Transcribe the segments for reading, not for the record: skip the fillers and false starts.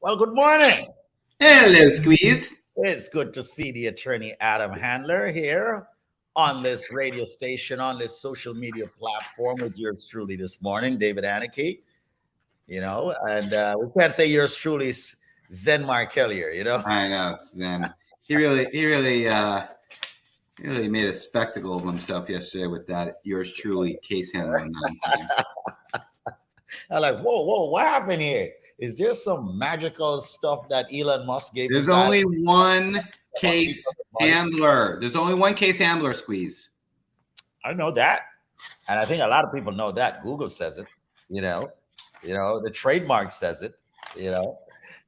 Well, good morning. Hello, Squeeze. It's good to see the attorney Adam Handler here on this radio station, on this social media platform with yours truly this morning, David Anarchy. And we can't say yours truly Zen Markellier. I know, Zen. He really made a spectacle of himself yesterday with that yours truly case handling nonsense. I'm like, whoa, what happened here? Is there some magical stuff that Elon Musk gave? There's only one case handler. There's only one case handler, Squeeze. I know that. And I think a lot of people know that. Google says it, the trademark says it,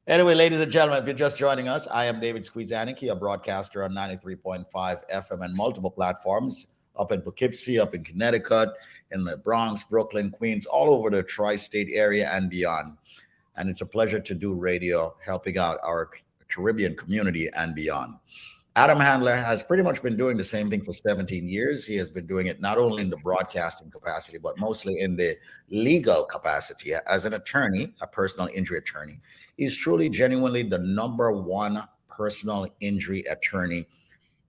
Anyway, ladies and gentlemen, if you're just joining us, I am David Squeeze Anarchy, a broadcaster on 93.5 FM and multiple platforms up in Poughkeepsie, up in Connecticut, in the Bronx, Brooklyn, Queens, all over the tri-state area and beyond. And it's a pleasure to do radio, helping out our Caribbean community and beyond. Adam Handler has pretty much been doing the same thing for 17 years. He has been doing it not only in the broadcasting capacity, but mostly in the legal capacity as an attorney, a personal injury attorney. He's truly, genuinely the number one personal injury attorney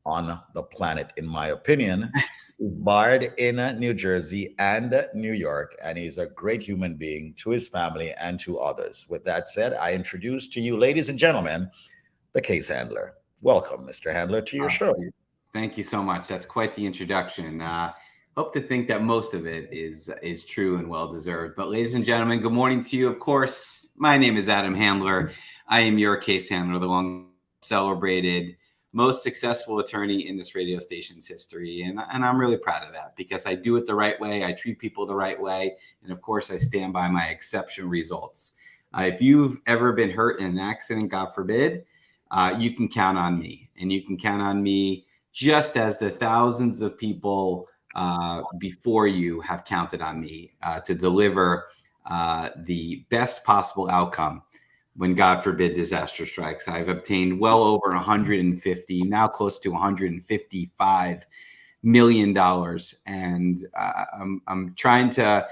on the planet, in my opinion. He's barred in New Jersey and New York, and he's a great human being to his family and to others. With that said, I introduce to you, ladies and gentlemen, the case handler. Welcome, Mr. Handler, to your show. Thank you so much. That's quite the introduction. Hope to think that most of it is true and well-deserved. But ladies and gentlemen, good morning to you. Of course, my name is Adam Handler. I am your case handler, the long celebrated, most successful attorney in this radio station's history. And I'm really proud of that because I do it the right way. I treat people the right way. And of course, I stand by my exceptional results. If you've ever been hurt in an accident, God forbid, you can count on me. And you can count on me just as the thousands of people before you have counted on me to deliver the best possible outcome when, God forbid, disaster strikes. I've obtained well over 150, now close to $155 million. And I'm trying to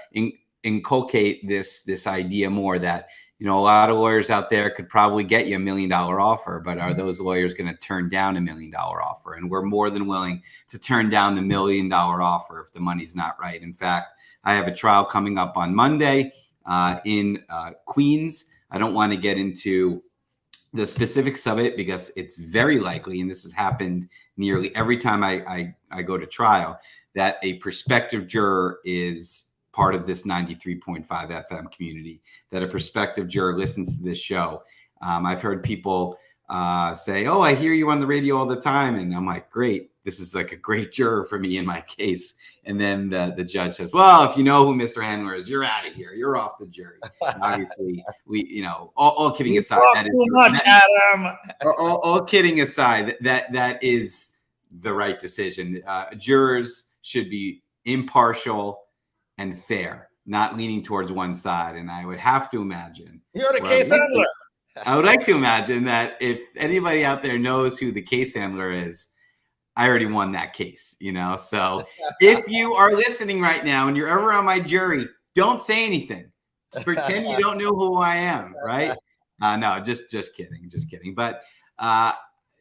inculcate this idea more that, a lot of lawyers out there could probably get you $1 million offer, but are those lawyers going to turn down $1 million offer? And we're more than willing to turn down the $1 million offer if the money's not right. In fact, I have a trial coming up on Monday in Queens. I don't want to get into the specifics of it because it's very likely, and this has happened nearly every time I go to trial, that a prospective juror is part of this 93.5 FM community, that a prospective juror listens to this show. I've heard people say, I hear you on the radio all the time. And I'm like, great, this is like a great juror for me in my case. And then the judge says, well, if you know who Mr. Handler is, you're out of here. You're off the jury. And obviously, all kidding aside, that is too much, Adam. All kidding aside, that is the right decision. Jurors should be impartial and fair, not leaning towards one side. And I would have to imagine. You're the case handler. I would like to imagine that if anybody out there knows who the case handler is, I already won that case, So if you are listening right now and you're ever on my jury, don't say anything. Pretend you don't know who I am, right? No, just kidding. But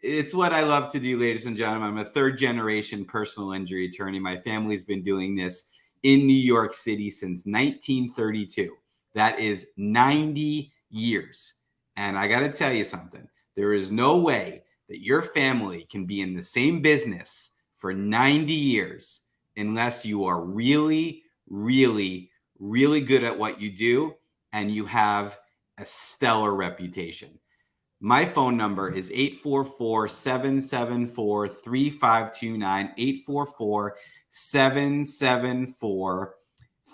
it's what I love to do, ladies and gentlemen. I'm a third generation personal injury attorney. My family's been doing this in New York City since 1932. That is 90 years. And I got to tell you something. There is no way that your family can be in the same business for 90 years unless you are really, really, really good at what you do and you have a stellar reputation. My phone number is 844-774-3529,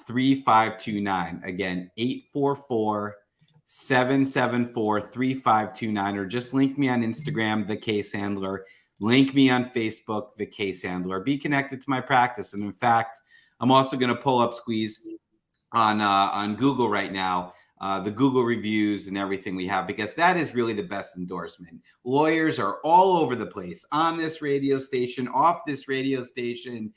844-774-3529. Again, 844-774-3529, or just link me on Instagram, The Case Handler. Link me on Facebook, The Case Handler. Be connected to my practice. And in fact, I'm also going to pull up, Squeeze, on Google right now, the Google reviews and everything we have, because that is really the best endorsement. Lawyers are all over the place, on this radio station, off this radio station,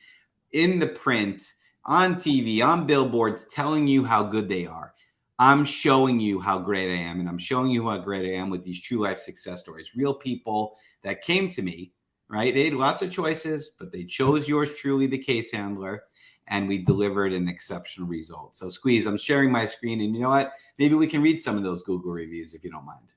in the print, on TV, on billboards, telling you how good they are. I'm showing you how great I am, and I'm showing you how great I am with these true life success stories. Real people that came to me, right? They had lots of choices, but they chose yours truly, the case handler, and we delivered an exceptional result. So Squeeze, I'm sharing my screen, and you know what? Maybe we can read some of those Google reviews if you don't mind.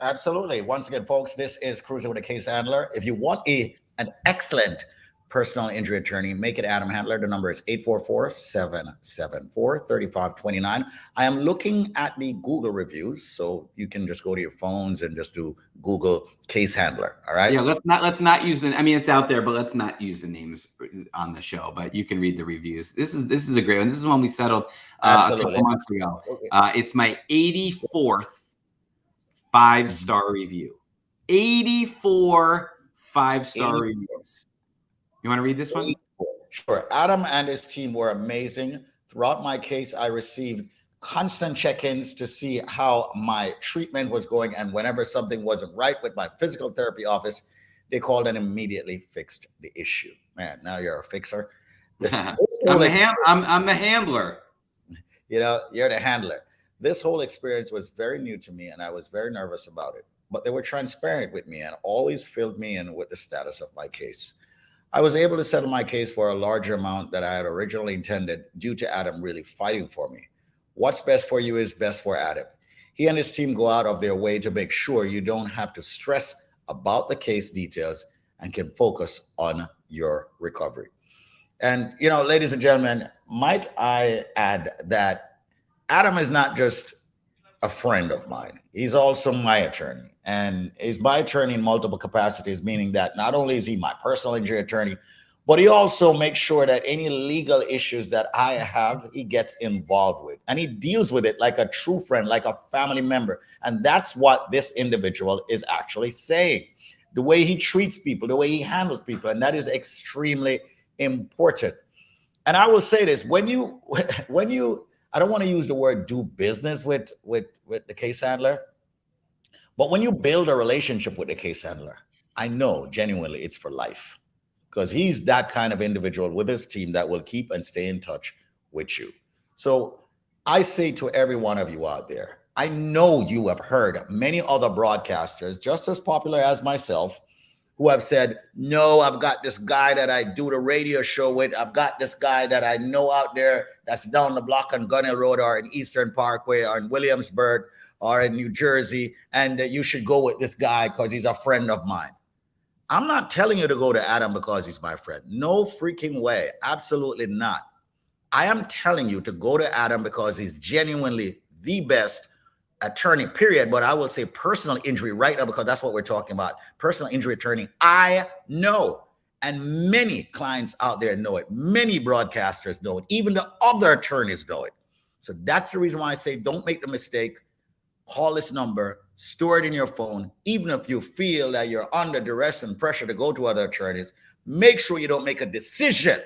Absolutely. Once again, folks, this is Cruising with a Case Handler. If you want an excellent personal injury attorney, make it Adam Handler. The number is 844-774-3529. I am looking at the Google reviews, so you can just go to your phones and just do Google Case Handler. All right. Yeah, let's not use the. I mean, it's out there, but let's not use the names on the show. But you can read the reviews. This is a great one. This is one we settled a couple months ago. Okay. It's my 84th 5-star review. 84 5-star reviews. You want to read this one? Sure. Adam and his team were amazing. Throughout my case, I received constant check-ins to see how my treatment was going. And whenever something wasn't right with my physical therapy office, they called and immediately fixed the issue. Man, now you're a fixer. I'm the handler. You know, you're the handler. This whole experience was very new to me, and I was very nervous about it. But they were transparent with me and always filled me in with the status of my case. I was able to settle my case for a larger amount than I had originally intended due to Adam really fighting for me. What's best for you is best for Adam. He and his team go out of their way to make sure you don't have to stress about the case details and can focus on your recovery. And, you know, ladies and gentlemen, might I add that Adam is not just a friend of mine. He's also my attorney. And he's my attorney in multiple capacities, meaning that not only is he my personal injury attorney, but he also makes sure that any legal issues that I have, he gets involved with. And he deals with it like a true friend, like a family member. And that's what this individual is actually saying. The way he treats people, the way he handles people, and that is extremely important. And I will say this, when you I don't want to use the word do business with the case handler, but when you build a relationship with the case handler, I know genuinely it's for life, because he's that kind of individual with his team that will keep and stay in touch with you. So I say to every one of you out there, I know you have heard many other broadcasters just as popular as myself who have said, no, I've got this guy that I do the radio show with. I've got this guy that I know out there that's down the block on Gun Hill Road or in Eastern Parkway or in Williamsburg or in New Jersey, and you should go with this guy because he's a friend of mine. I'm not telling you to go to Adam because he's my friend. No freaking way. Absolutely not. I am telling you to go to Adam because he's genuinely the best attorney, period. But I will say personal injury right now, because that's what we're talking about. Personal injury attorney. I know, and many clients out there know it. Many broadcasters know it. Even the other attorneys know it. So that's the reason why I say don't make the mistake. Call this number, store it in your phone. Even if you feel that you're under duress and pressure to go to other attorneys, make sure you don't make a decision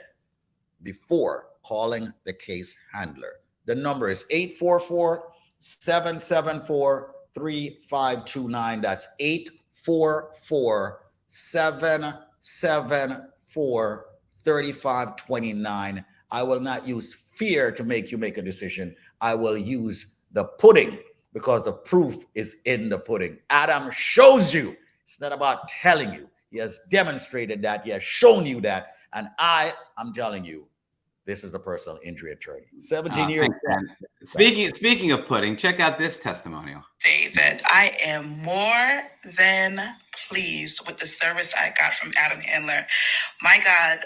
before calling the case handler. The number is 844-774-3529. That's 844-774-3529. I will not use fear to make you make a decision. I will use the pudding, because the proof is in the pudding. Adam shows you. It's not about telling you. He has demonstrated that. He has shown you that. And I'm telling you, this is the personal injury attorney. 17 years. Speaking of pudding, check out this testimonial. David, I am more than pleased with the service I got from Adam Handler. My God,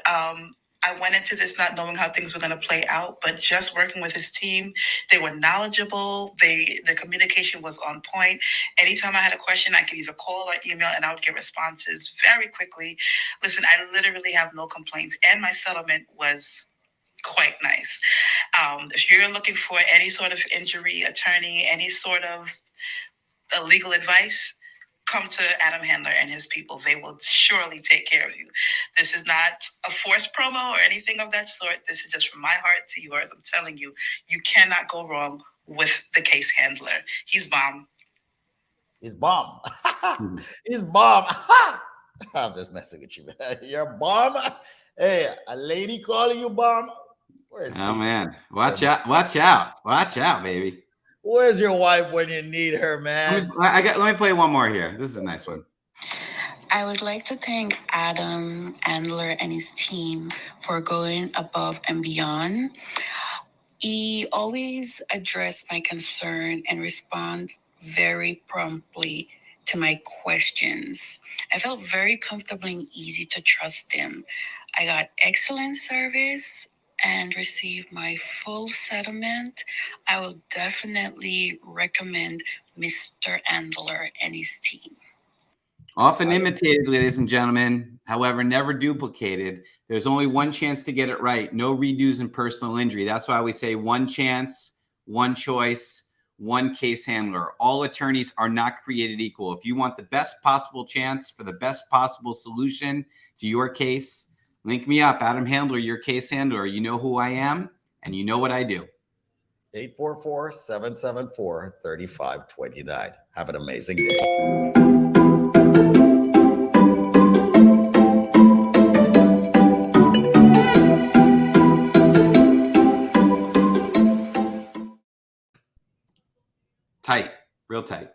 I went into this not knowing how things were going to play out, but just working with his team, they were knowledgeable. The communication was on point. Anytime I had a question, I could either call or email, and I would get responses very quickly. Listen, I literally have no complaints, and my settlement was quite nice. If you're looking for any sort of injury attorney, any sort of legal advice, come to Adam Handler and his people. They will surely take care of you. This is not a forced promo or anything of that sort. This is just from my heart to yours. I'm telling you, you cannot go wrong with the case handler. He's bomb. He's bomb. Mhm. He's bomb. I'm just messing with you, man. You're bomb. Hey, a lady calling you bomb. Where's Oh Lisa? man, watch out, baby. Where's your wife when you need her, man? Let me play one more here. This is a nice one. I would like to thank Adam Andler and his team for going above and beyond. He always addressed my concern and respond very promptly to my questions. I felt very comfortable and easy to trust him. I got excellent service and received my full settlement. I will definitely recommend Mr. Andler and his team. Often imitated, ladies and gentlemen, however, never duplicated. There's only one chance to get it right. No redos and personal injury. That's why we say one chance, one choice, one case handler. All attorneys are not created equal. If you want the best possible chance for the best possible solution to your case, link me up. Adam Handler, your case handler. You know who I am and you know what I do. 844-774-3529. Have an amazing day. Tight, real tight.